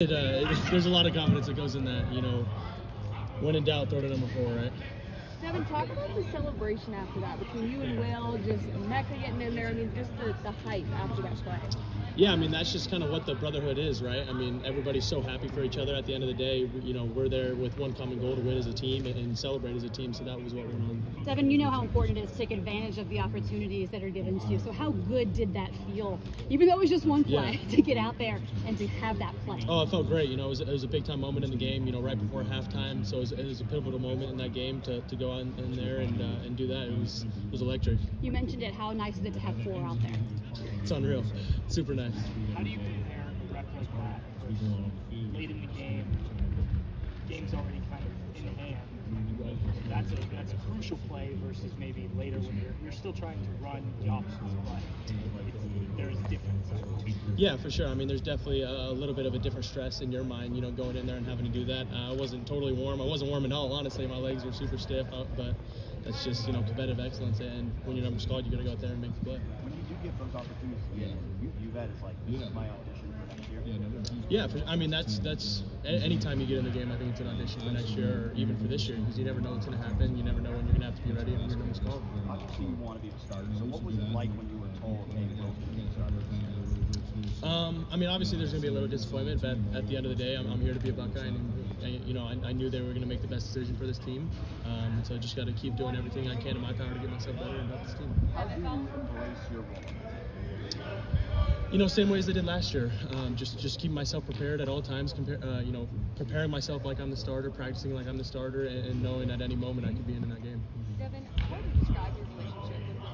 There's a lot of confidence that goes in that, when in doubt, throw to number 4, right? Devin, talk about the celebration after that between you and Will, just Mecca getting in there. I mean, just the hype after that play. Yeah, I mean, that's just kind of what the brotherhood is, right? I mean, everybody's so happy for each other. At the end of the day, we're there with one common goal to win as a team and celebrate as a team, so that was what went on. Devin, you know how important it is to take advantage of the opportunities that are given to you. So how good did that feel, even though it was just one play, to get out there and to have that play? Oh, it felt great. It was a big-time moment in the game, right before halftime, so it was a pivotal moment in that game to go in there and do that. It was electric. You mentioned it. How nice is it to have 4 out there? It's unreal. Super nice. How do you compare a rep like that late in the game? Game's already kind of in hand. That's a crucial play versus maybe later when you're still trying to run the offensive play. There's a difference. Yeah, for sure. I mean, there's definitely a little bit of a different stress in your mind, going in there and having to do that. I wasn't totally warm. I wasn't warm at all, honestly. My legs were super stiff, but that's just, competitive excellence. And when your number's called, you got to go out there and make the play. When you do get those opportunities, you bet it's like, this is my audition for next year. Yeah, I mean, that's anytime you get in the game, I think it's an audition for next year or even for this year, because you never know what's going to happen. You never know when you're going to have to be ready and when your number's called. Obviously, you want to be the starter. So what was it like when you were told, hey, Will's going to be the starter? I mean, obviously there's going to be a little disappointment, but at the end of the day, I'm here to be a Buckeye, and I knew they were going to make the best decision for this team. So I just got to keep doing everything I can in my power to get myself better and help this team. How do you embrace your role? Same way as I did last year. Just keeping myself prepared at all times. Preparing myself like I'm the starter, practicing like I'm the starter, and knowing at any moment I could be in that game. Devin, how would you describe your relationship with Will?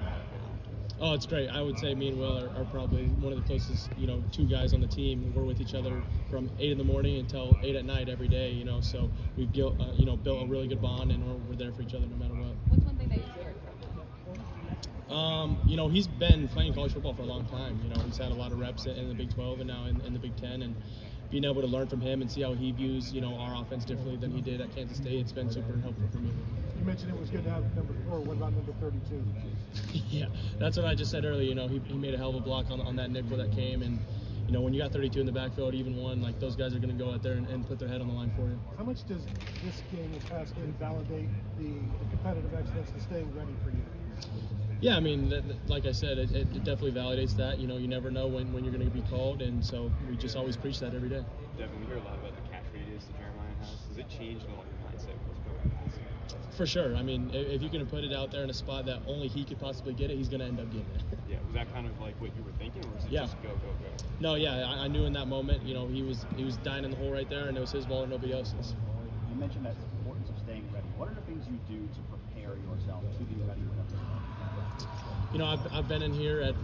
Oh, it's great. I would say me and Will are probably one of the closest, 2 guys on the team. We're with each other from 8 in the morning until 8 at night every day, So we've built a really good bond, and we're there for each other no matter what. What's one thing that you learned from him? He's been playing college football for a long time. He's had a lot of reps in the Big 12 and now in the Big 10, and being able to learn from him and see how he views, our offense differently than he did at Kansas State, it's been super helpful for me. You mentioned it was good to have number 4. What about number 32? Yeah, that's what I just said earlier. He made a hell of a block on that nickel that came, and when you got 32 in the backfield, even one, like those guys are going to go out there and put their head on the line for you. How much does this game, this past game, validate the competitive excellence and staying ready for you? Yeah, I mean, like I said, it definitely validates that. You never know when you're going to be called, and so we just always preach that every day. Devin, we hear a lot about the catch radius that Jeremiah has. Does it change at all your mindset? For sure. I mean, if you can put it out there in a spot that only he could possibly get it, he's going to end up getting it. Yeah, was that kind of like what you were thinking, or was it just go? No, yeah, I knew in that moment, he was dying in the hole right there, and it was his ball and nobody else's. You mentioned that importance of staying ready. What are the things you do to prepare yourself to be ready whenever you're ready? I've been in here at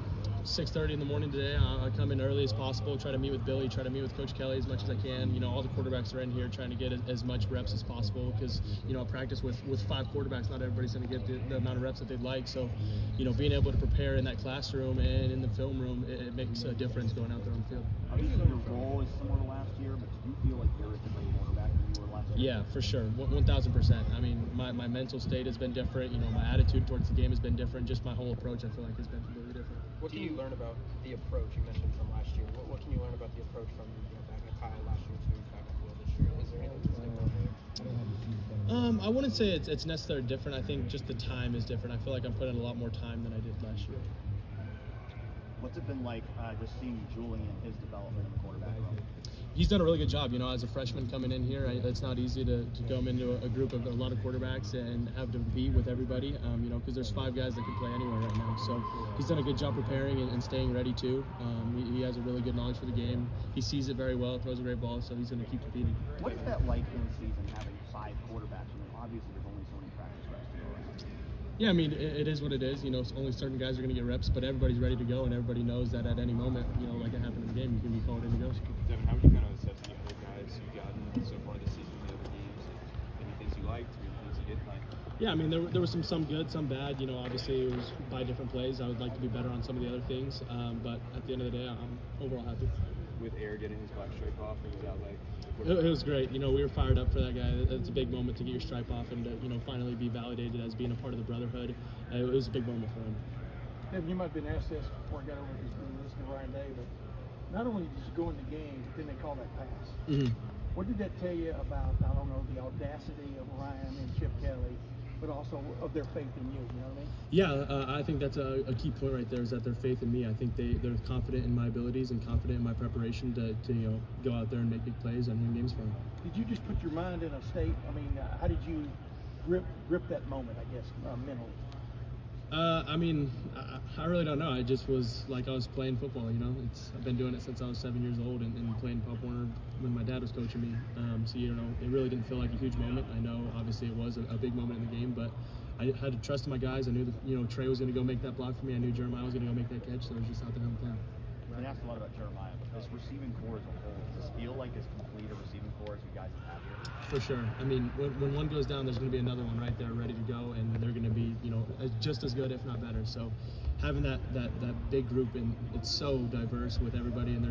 6:30 in the morning today. I come in early as possible, try to meet with Billy, try to meet with Coach Kelly as much as I can. All the quarterbacks are in here trying to get as much reps as possible because, I practice with 5 quarterbacks. Not everybody's going to get the amount of reps that they'd like. So, being able to prepare in that classroom and in the film room, it makes a difference going out there on the field. Obviously, your role is similar to last year, but do you feel like you're a different quarterback than you were last year? Yeah, for sure, 1,000%. I mean, my mental state has been different. My attitude towards the game has been different. Just my whole approach, I feel like, has been completely different. What can you learn about the approach you mentioned from last year? What can you learn about the approach from back at Kyle last year to back at Will this year? Is there anything that's different there? I wouldn't say it's necessarily different. I think just the time is different. I feel like I'm putting a lot more time than I did last year. What's it been like just seeing Julian and his development in the quarterback role? He's done a really good job. As a freshman coming in here, it's not easy to come into a group of a lot of quarterbacks and have to compete with everybody, because there's 5 guys that can play anywhere right now. So he's done a good job preparing and staying ready too. He has a really good knowledge for the game. He sees it very well, throws a great ball, so he's going to keep competing. What is that like in season, having 5 quarterbacks? Obviously there's only so many practice reps to go around. Yeah, I mean, it is what it is. Only certain guys are going to get reps, but everybody's ready to go, and everybody knows that at any moment, like it happened in the game, you can be called in to go. Devin, how would you kind of assess the other guys you've gotten so far this season, the other games? Any things you liked, or any things you didn't like? Yeah, I mean, there were some good, some bad. Obviously it was by different plays. I would like to be better on some of the other things, but at the end of the day, I'm overall happy. With Air getting his black stripe off, or was that like? It was great. We were fired up for that guy. It's a big moment to get your stripe off and to, finally be validated as being a part of the brotherhood. It was a big moment for him. Devin, you might have been asked this before I got over here listening to Ryan Day, but not only did you go in the game, but then they call that pass. Mm-hmm. What did that tell you about, I don't know, the audacity of Ryan and Chip Kelly, but also of their faith in you, you know what I mean? Yeah, I think that's a key point right there, is that their faith in me. I think they're confident in my abilities and confident in my preparation to go out there and make big plays and win games for them. Did you just put your mind in a state? I mean, how did you grip that moment, I guess, mentally? I mean, I really don't know. I just was like, I was playing football, I've been doing it since I was 7 years old and playing Pop Warner when my dad was coaching me. So, it really didn't feel like a huge moment. I know, obviously, it was a big moment in the game, but I had to trust my guys. I knew that, Trey was going to go make that block for me. I knew Jeremiah was going to go make that catch, so I was just out there having fun. I've been asked a lot about Jeremiah, but this receiving core as a whole, does this feel like as complete a receiving core as you guys have had here? For sure. I mean, when one goes down, there's going to be another one right there ready to go, and they're going to be, just as good, if not better. So having that big group, and it's so diverse with everybody in their